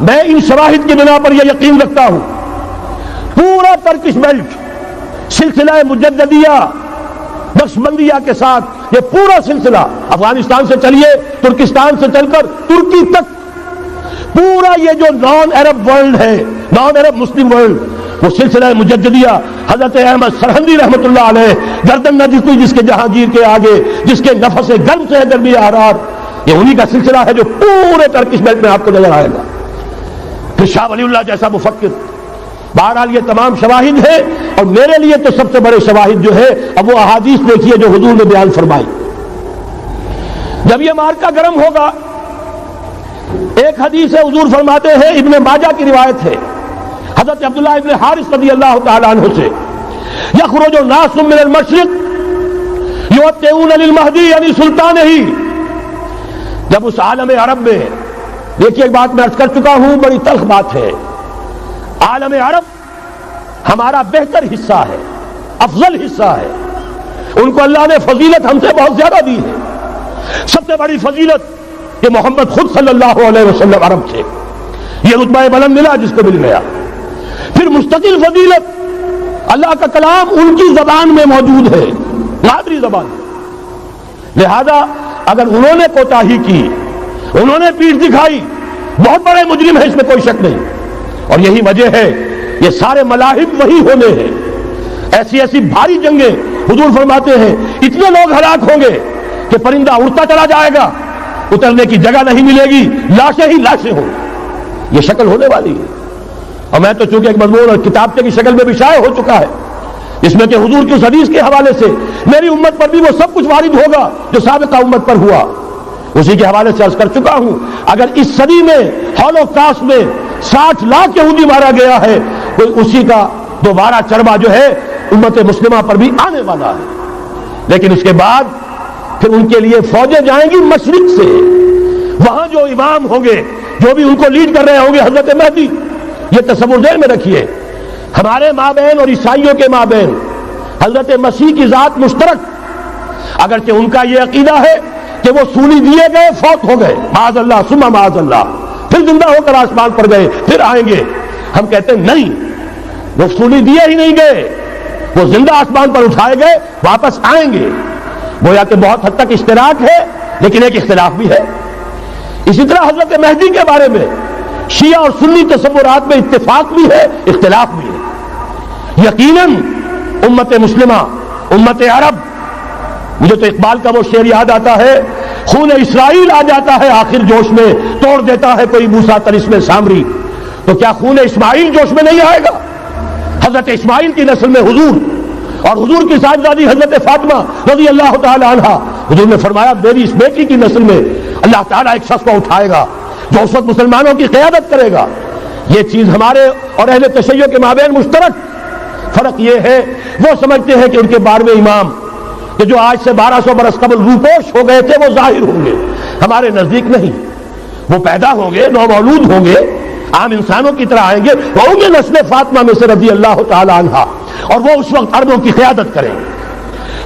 میں ان شواہد کی بنا پر یہ یقین رکھتا ہوں پورا ترکش بیلٹ سلسلہ مجددیہ نقشبندیہ کے ساتھ یہ پورا سلسلہ افغانستان سے چلیے ترکستان سے چل کر ترکی تک پورا یہ جو نان عرب ورلڈ ہے نان عرب مسلم ورلڈ وہ سلسلہ مجددیہ حضرت احمد سرہندی رحمۃ اللہ علیہ گردن نہ جھکی جس کے جہانگیر کے آگے جس کے نفس گرم سے گرمی احرار یہ انہی کا سلسلہ ہے جو پورے ترکش بیلٹ میں آپ کو نظر آئے گا. پھر شاہ ولی اللہ جیسا مفکر. بہرحال یہ تمام شواہد ہیں اور میرے لیے تو سب سے بڑے شواہد جو ہے اب وہ احادیث دیکھیے جو حضور نے بیان فرمائی. جب یہ مارکا گرم ہوگا ایک حدیث ہے حضور فرماتے ہیں ابن ماجہ کی روایت ہے حضرت عبداللہ ابن حارث رضی اللہ تعالی عنہ سے یخرج الناس من المشرق یوطئون للمہدی یعنی سلطانہ. جب اس عالم عرب میں دیکھیے ایک بات میں عرض کر چکا ہوں بڑی تلخ بات ہے عالم عرب ہمارا بہتر حصہ ہے افضل حصہ ہے ان کو اللہ نے فضیلت ہم سے بہت زیادہ دی ہے. سب سے بڑی فضیلت کہ محمد خود صلی اللہ علیہ وسلم عرب تھے یہ رتبہ بلند ملا جس کو مل گیا. پھر مستقل فضیلت اللہ کا کلام ان کی زبان میں موجود ہے مادری زبان. لہذا اگر انہوں نے کوتاہی کی انہوں نے پیٹھ دکھائی بہت بڑے مجرم ہیں اس میں کوئی شک نہیں. اور یہی وجہ ہے یہ سارے ملاحم وہی ہونے ہیں. ایسی ایسی بھاری جنگیں حضور فرماتے ہیں اتنے لوگ ہلاک ہوں گے کہ پرندہ اڑتا چلا جائے گا اترنے کی جگہ نہیں ملے گی لاشیں ہی لاشیں ہوں یہ شکل ہونے والی ہے. اور میں تو چونکہ ایک مضمون اور کتابچے کی شکل میں بھی شائع ہو چکا ہے اس میں کہ حضور کی اس حدیث کے حوالے سے میری امت پر بھی وہ سب کچھ وارد ہوگا جو سابقہ امت پر ہوا اسی کے حوالے سے عرض کر چکا ہوں. اگر اس صدی میں ہولوکاسٹ میں 60 لاکھ یہودی مارا گیا ہے کوئی اسی کا دوبارہ چربا جو ہے امت مسلمہ پر بھی آنے والا ہے. لیکن اس کے بعد پھر ان کے لیے فوجیں جائیں گی مشرق سے وہاں جو امام ہوں گے جو بھی ان کو لیڈ کر رہے ہوں گے حضرت مہدی. یہ تصور ذہن میں رکھیے ہمارے مابین اور عیسائیوں کے مابین حضرت مسیح کی ذات مشترک اگرچہ ان کا یہ عقیدہ ہے کہ وہ سولی دیے گئے فوت ہو گئے معاذ اللہ ثم معاذ اللہ پھر زندہ ہو کر آسمان پر گئے پھر آئیں گے. ہم کہتے ہیں نہیں وہ سولی دیے ہی نہیں گئے وہ زندہ آسمان پر اٹھائے گئے واپس آئیں گے. گویا کہ بہت حد تک اشتراک ہے لیکن ایک اختلاف بھی ہے. اسی طرح حضرت مہدی کے بارے میں شیعہ اور سنی تصورات میں اتفاق بھی ہے اختلاف بھی ہے. یقیناً امت مسلمہ امت عرب مجھے تو اقبال کا وہ شعر یاد آتا ہے خون اسرائیل آ جاتا ہے آخر جوش میں توڑ دیتا ہے کوئی موسیٰ طلسم سامری. تو کیا خون اسماعیل جوش میں نہیں آئے گا؟ حضرت اسماعیل کی نسل میں حضور اور حضور کی صاحبزادی حضرت فاطمہ رضی اللہ تعالی عنہا حضور نے فرمایا میری اس بیٹی کی نسل میں اللہ تعالیٰ ایک شخص کو اٹھائے گا جو اس وقت مسلمانوں کی قیادت کرے گا. یہ چیز ہمارے اور اہل تشیع کے مابین مشترک. فرق یہ ہے وہ سمجھتے ہیں کہ ان کے 12ویں امام کہ جو آج سے 1200 برس قبل روپوش ہو گئے تھے وہ ظاہر ہوں گے. ہمارے نزدیک نہیں وہ پیدا ہوں گے نو مولود ہوں گے عام انسانوں کی طرح آئیں گے وہ ہوں گے نسل فاطمہ میں سے رضی اللہ تعالی عنہا اور وہ اس وقت عربوں کی قیادت کریں گے.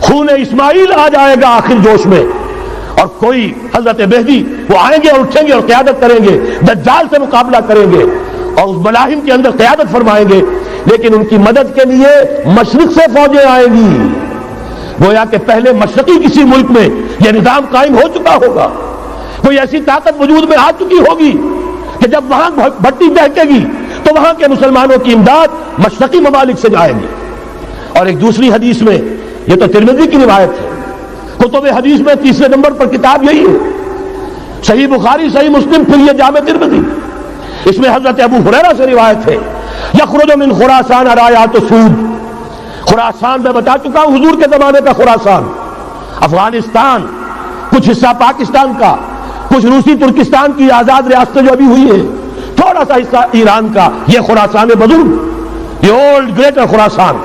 خون اسماعیل آ جائے گا آخر جوش میں اور کوئی حضرت مہدی وہ آئیں گے اور اٹھیں گے اور قیادت کریں گے دجال سے مقابلہ کریں گے اور اس ملاحم کے اندر قیادت فرمائیں گے. لیکن ان کی مدد کے لیے مشرق سے فوجیں آئیں گی. گویا کہ پہلے مشرقی کسی ملک میں یہ نظام قائم ہو چکا ہوگا کوئی ایسی طاقت وجود میں آ چکی ہوگی کہ جب وہاں بھٹی دہکے گی تو وہاں کے مسلمانوں کی امداد مشرقی ممالک سے جائے گی. اور ایک دوسری حدیث میں یہ تو ترمذی کی روایت ہے کتب حدیث میں تیسرے نمبر پر کتاب یہی ہے صحیح بخاری صحیح مسلم پھر یہ جامع ترمذی. اس میں حضرت ابو ہریرہ سے روایت ہے یخرج من خراسان رایات سود. خراسان میں بتا چکا ہوں حضور کے زمانے کا خراسان افغانستان کچھ حصہ پاکستان کا کچھ روسی ترکستان کی آزاد ریاستیں جو ابھی ہوئی ہیں تھوڑا سا حصہ ایران کا یہ خراسان بزرگ یہ اولڈ گریٹر خراسان.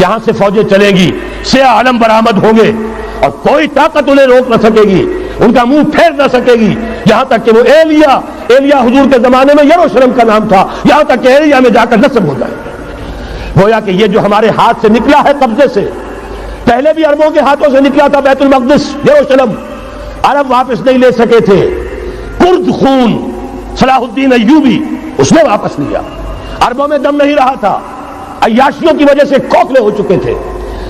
یہاں سے فوجیں چلیں گی سیاہ علم برآمد ہوں گے اور کوئی طاقت انہیں روک نہ سکے گی ان کا منہ پھیر نہ سکے گی. یہاں تک کہ وہ ایلیا حضور کے زمانے میں یروشلم کا نام تھا یہاں تک کہ ایلیا میں جا کر نصب ہو جائے. گویا کہ یہ جو ہمارے ہاتھ سے نکلا ہے قبضے سے پہلے بھی عربوں کے ہاتھوں سے نکلا تھا بیت المقدس یروشلم عرب واپس نہیں لے سکے تھے. کرد خون صلاح الدین ایوبی اس نے واپس لیا. عربوں میں دم نہیں رہا تھا, عیاشیوں کی وجہ سے کھوکھلے ہو چکے تھے.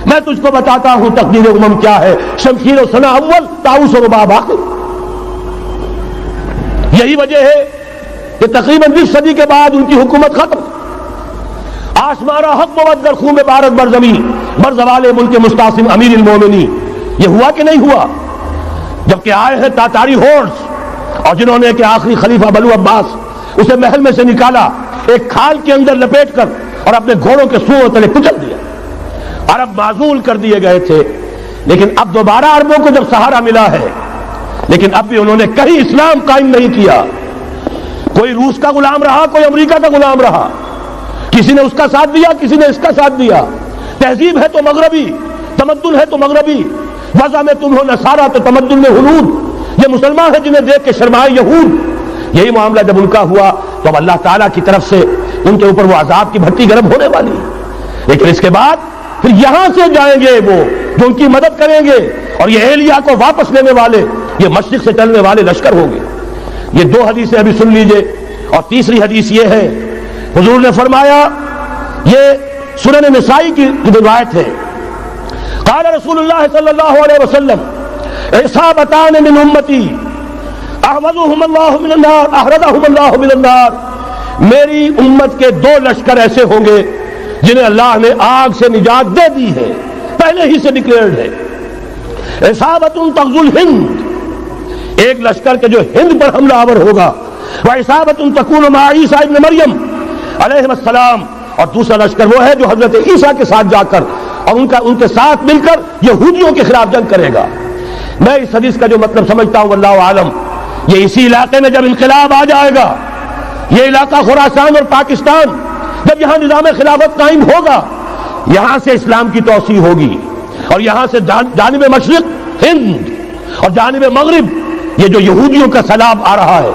میں تجھ کو بتاتا ہوں تقدیر امم کیا ہے, شمشیر و ثنا اول, طاؤس و رباب آخر. یہی وجہ ہے کہ تقریباً 20 صدی کے بعد ان کی حکومت ختم. آسمارا حق بود در خون بارت بر زمین بر زوال ملک مستعصم امیر المومنین. یہ ہوا کہ نہیں ہوا؟ جبکہ آئے ہیں تاتاری ہورس, اور جنہوں نے کہ آخری خلیفہ بنو عباس اسے محل میں سے نکالا, ایک کھال کے اندر لپیٹ کر اور اپنے گھوڑوں کے سوؤں تلے کچل دیا. عرب معزول کر دیے گئے تھے, لیکن اب دوبارہ عربوں کو جب سہارا ملا ہے, لیکن اب بھی انہوں نے کہیں اسلام قائم نہیں کیا. کوئی روس کا غلام رہا, کوئی امریکہ کا غلام رہا, کسی نے اس کا ساتھ دیا, کسی نے اس کا ساتھ دیا. تہذیب ہے تو مغربی, تمدن ہے تو مغربی, وضع میں تم ہو نصارہ تو تمدن میں ہنود. یہ مسلمان ہیں جنہیں دیکھ کے شرمائے یہود. یہی معاملہ جب ان کا ہوا تو اب اللہ تعالیٰ کی طرف سے ان کے اوپر وہ عذاب کی بھٹی گرم ہونے والی ہے. لیکن اس کے بعد پھر یہاں سے جائیں گے وہ جو ان کی مدد کریں گے, اور یہ ایلیا کو واپس لینے والے, یہ مشرق سے چلنے والے لشکر ہوں گے. یہ 2 حدیثیں ابھی سن لیجئے. اور تیسری حدیث یہ ہے, حضور نے فرمایا, یہ سنن نسائی کی روایت ہے, قال رسول اللہ صلی اللہ علیہ وسلم عصابتان من امتی احرزهم اللہ من النار احرزهم اللہ من النار. میری امت کے 2 لشکر ایسے ہوں گے جنہیں اللہ نے آگ سے نجات دے دی ہے, پہلے ہی سے ڈکلیئرڈ ہے. عصابت تغزو الہند, ایک لشکر کے جو ہند پر حملہ آور ہوگا, وعصابت تکون مع عیسیٰ ابن مریم علیہ السلام, اور دوسرا لشکر وہ ہے جو حضرت عیسیٰ کے ساتھ جا کر اور ان کے ساتھ مل کر یہودیوں کے خلاف جنگ کرے گا. میں اس حدیث کا جو مطلب سمجھتا ہوں واللہ عالم, یہ اسی علاقے میں جب انقلاب آ جائے گا, یہ علاقہ خراسان اور پاکستان, جب یہاں نظام خلافت قائم ہوگا, یہاں سے اسلام کی توسیع ہوگی, اور یہاں سے جانب مشرق ہند اور جانب مغرب یہ جو یہودیوں کا سیلاب آ رہا ہے,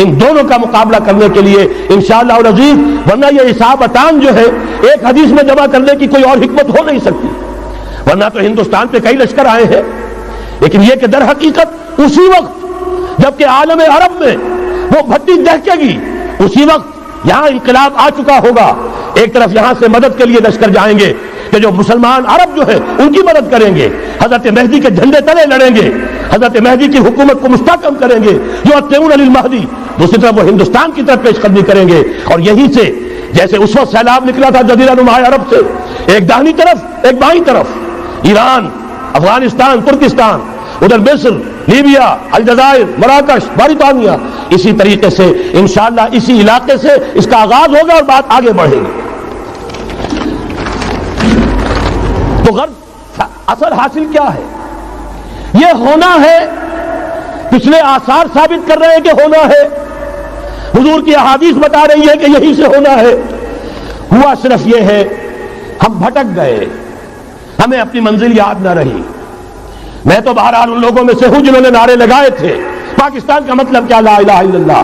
ان دونوں کا مقابلہ کرنے کے لیے انشاءاللہ العزیز. ورنہ یہ عصابتان جو ہے ایک حدیث میں جمع کرنے کی کوئی اور حکمت ہو نہیں سکتی, ورنہ تو ہندوستان پہ کئی لشکر آئے ہیں. لیکن یہ کہ در حقیقت اسی وقت جبکہ عالم عرب میں وہ بھٹی دہکے گی, اسی وقت یہاں انقلاب آ چکا ہوگا. ایک طرف یہاں سے مدد کے لیے لشکر جائیں گے کہ جو مسلمان عرب جو ہے ان کی مدد کریں گے, حضرت مہدی کے جھنڈے تلے لڑیں گے, حضرت مہدی کی حکومت کو مستحکم کریں گے, جو اتبعون للمہدی. دوسری طرف وہ ہندوستان کی طرف پیش قدمی کریں گے, اور یہیں سے جیسے اس وقت سیلاب نکلا تھا جزیرہ نما عرب سے, ایک داہنی طرف ایک بائیں طرف, ایران, افغانستان, ترکستان, ادھر مصر, لیبیا, الجزائر, مراکش, موریتانیہ, اسی طریقے سے انشاءاللہ اسی علاقے سے اس کا آغاز ہوگا اور بات آگے بڑھے گی. تو غرض اصل حاصل کیا ہے؟ یہ ہونا ہے, پچھلے آثار ثابت کر رہے ہیں کہ ہونا ہے, حضور کی احادیث بتا رہی ہے کہ یہی سے ہونا ہے. ہوا صرف یہ ہے ہم بھٹک گئے, ہمیں اپنی منزل یاد نہ رہی. میں تو بہرحال ان لوگوں میں سے ہوں جنہوں نے نعرے لگائے تھے پاکستان کا مطلب کیا, لا الہ الا اللہ.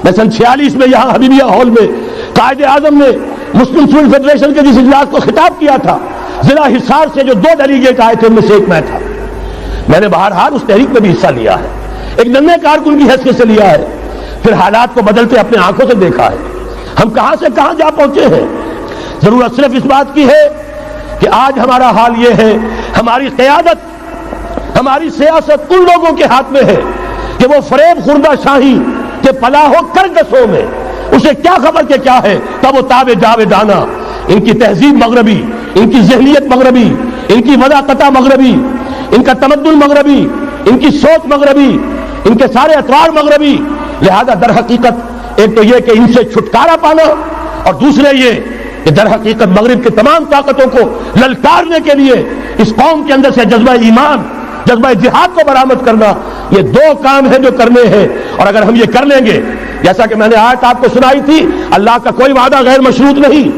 میں سن 46 میں یہاں حبیبیہ ہال میں قائد اعظم نے مسلم سول فیڈریشن کے جس اجلاس کو خطاب کیا تھا, ضلع حصار سے جو 2 ڈیلیگیٹ آئے تھے ان میں سے ایک میں تھا. میں نے بہرحال اس تحریک میں بھی حصہ لیا ہے, ایک ننھے کارکن کی حیثیت سے لیا ہے, پھر حالات کو بدلتے اپنے آنکھوں سے دیکھا ہے. ہم کہاں سے کہاں جا پہنچے ہیں. ضرورت صرف اس بات کی ہے کہ آج ہمارا حال یہ ہے, ہماری قیادت, ہماری سیاست ان لوگوں کے ہاتھ میں ہے کہ وہ فریب خوردہ شاہی کے پلاح و کرگسوں میں اسے کیا خبر کہ کیا ہے, تب وہ تاب جاویدانہ. ان کی تہذیب مغربی, ان کی ذہنیت مغربی, ان کی وضاقتہ مغربی, ان کا تمدن مغربی, ان کی سوچ مغربی, ان کے سارے اطوار مغربی. لہذا در حقیقت ایک تو یہ کہ ان سے چھٹکارا پانا, اور دوسرے یہ کہ در حقیقت مغرب کی تمام طاقتوں کو للکارنے کے لیے اس قوم کے اندر سے جذبہ ایمان, جذبہ جہاد کو برآمد کرنا. یہ 2 کام ہیں جو کرنے ہیں, اور اگر ہم یہ کر لیں گے, جیسا کہ میں نے آیت آپ کو سنائی تھی, اللہ کا کوئی وعدہ غیر مشروط نہیں.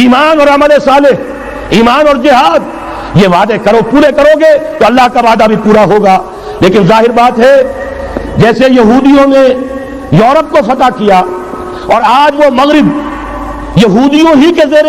ایمان اور عمل صالح, ایمان اور جہاد, یہ وعدے پورے کرو گے تو اللہ کا وعدہ بھی پورا ہوگا. لیکن ظاہر بات ہے جیسے یہودیوں نے یورپ کو فتح کیا اور آج وہ مغرب یہودیوں ہی کے زیر